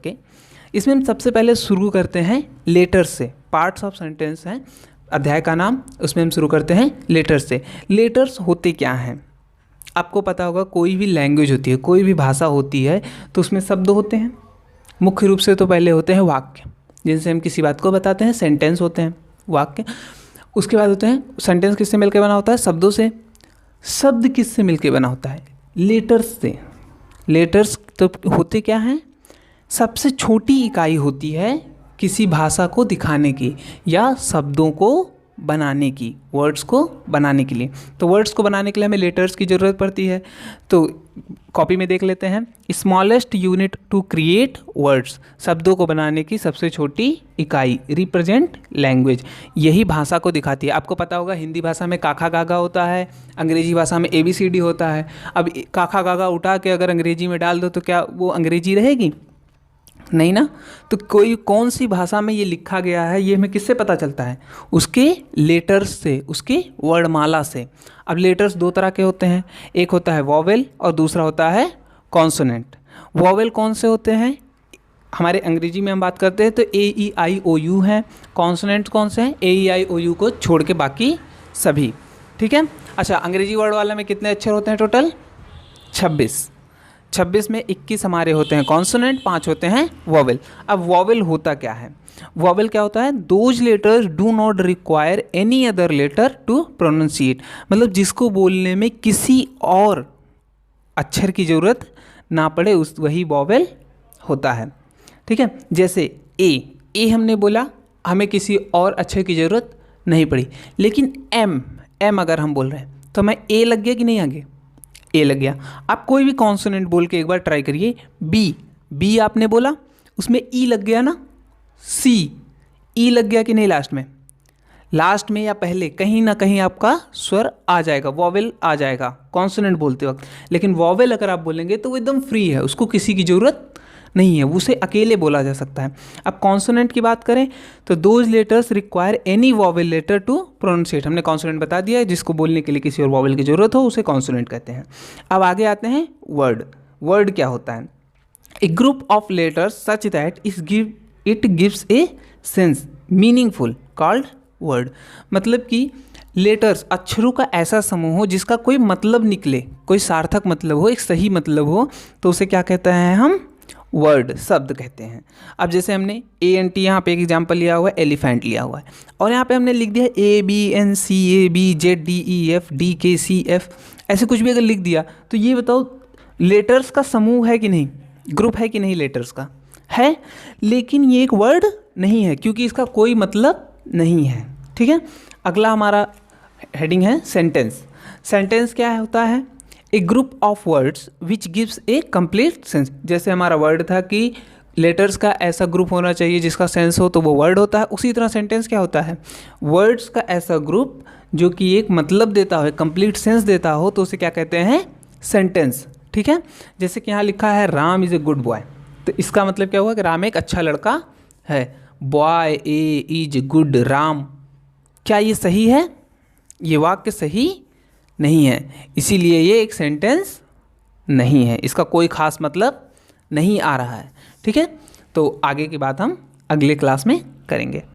Okay, इसमें हम सबसे पहले शुरू करते हैं लेटर्स से। पार्ट्स ऑफ सेंटेंस हैं अध्याय का नाम, उसमें हम शुरू करते हैं लेटर्स से। लेटर्स होते क्या हैं? आपको पता होगा कोई भी लैंग्वेज होती है, कोई भी भाषा होती है तो उसमें शब्द होते हैं। मुख्य रूप से तो पहले होते हैं वाक्य, जिनसे हम किसी बात को बताते हैं। सेंटेंस होते हैं वाक्य। उसके बाद होते हैं सेंटेंस किससे मिलकर बना होता है? शब्दों से। शब्द किससे मिलकर बना होता है? लेटर्स से। लेटर्स तो होते क्या हैं? सबसे छोटी इकाई होती है किसी भाषा को दिखाने की या शब्दों को बनाने की, वर्ड्स को बनाने के लिए। तो वर्ड्स को बनाने के लिए हमें लेटर्स की ज़रूरत पड़ती है। तो कॉपी में देख लेते हैं, smallest unit to create words, शब्दों को बनाने की सबसे छोटी इकाई, रिप्रेजेंट लैंग्वेज, यही भाषा को दिखाती है। आपको पता होगा हिंदी भाषा में काखा गागा होता है, अंग्रेजी भाषा में ABCD होता है। अब काखा गागा उठा के अगर अंग्रेजी में डाल दो तो क्या वो अंग्रेजी रहेगी? नहीं ना। तो कोई कौन सी भाषा में ये लिखा गया है ये हमें किससे पता चलता है? उसके लेटर्स से, उसके वर्णमाला से। अब लेटर्स दो तरह के होते हैं, एक होता है वॉवेल और दूसरा होता है कॉन्सोनेंट। वॉवेल कौन से होते हैं? हमारे अंग्रेजी में हम बात करते हैं तो AEIOU हैं। कॉन्सोनेंट कौन से हैं? AEIOU को छोड़ के बाकी सभी। ठीक है। अच्छा, अंग्रेजी वर्ड वाला में कितने अक्षर होते हैं टोटल? 26 में 21 हमारे होते हैं कॉन्सोनेंट, 5 होते हैं वॉवेल। अब वॉवेल होता क्या है? वॉवेल क्या होता है? Those letters do not require any other letter to pronunciate, मतलब जिसको बोलने में किसी और अक्षर की ज़रूरत ना पड़े, उस वही वॉवेल होता है। ठीक है। जैसे ए हमने बोला, हमें किसी और अक्षर की ज़रूरत नहीं पड़ी। लेकिन एम अगर हम बोल रहे हैं तो हमें ए लग गया कि नहीं? आगे ए लग गया। आप कोई भी कॉन्सोनेंट बोल के एक बार ट्राई करिए। बी आपने बोला, उसमें ई लग गया ना। ई लग गया कि नहीं? लास्ट में या पहले कहीं ना कहीं आपका स्वर आ जाएगा, वॉवेल आ जाएगा कॉन्सोनेंट बोलते वक्त। लेकिन वॉवेल अगर आप बोलेंगे तो वो एकदम फ्री है, उसको किसी की ज़रूरत नहीं है, उसे अकेले बोला जा सकता है। अब कॉन्सोनेंट की बात करें तो those letters require any vowel letter to pronunciate. हमने कॉन्सोनेंट बता दिया है, जिसको बोलने के लिए किसी और वॉवेल की जरूरत हो उसे कॉन्सोनेंट कहते हैं। अब आगे आते हैं वर्ड क्या होता है? A group of letters such that it gives a sense meaningful called word. मतलब कि लेटर्स, अक्षरों का ऐसा समूह हो जिसका कोई मतलब निकले, कोई सार्थक मतलब हो, एक सही मतलब हो, तो उसे क्या कहते हैं हम? वर्ड, शब्द कहते हैं। अब जैसे हमने ANT यहाँ पे एक एग्जाम्पल लिया हुआ है, एलिफेंट लिया हुआ है, और यहाँ पे हमने लिख दिया ABNCABZDEFDKCF, ऐसे कुछ भी अगर लिख दिया तो ये बताओ लेटर्स का समूह है कि नहीं? ग्रुप है कि नहीं? लेटर्स का है, लेकिन ये एक वर्ड नहीं है क्योंकि इसका कोई मतलब नहीं है। ठीक है। अगला हमारा हेडिंग है सेंटेंस। सेंटेंस क्या होता है? A group of words which gives a complete sense. जैसे हमारा वर्ड था कि लेटर्स का ऐसा ग्रुप होना चाहिए जिसका सेंस हो, तो वो वर्ड होता है। उसी तरह सेंटेंस क्या होता है? वर्ड्स का ऐसा ग्रुप जो कि एक मतलब देता हो, कंप्लीट सेंस देता हो, तो उसे क्या कहते हैं? सेंटेंस। ठीक है। जैसे कि यहाँ लिखा है Ram is a good boy, तो इसका मतलब क्या हुआ कि राम एक अच्छा लड़का है। बॉय इज गुड राम, क्या ये सही है? ये वाक्य सही नहीं है, इसीलिए ये एक सेंटेंस नहीं है, इसका कोई खास मतलब नहीं आ रहा है। ठीक है। तो आगे की बात हम अगले क्लास में करेंगे।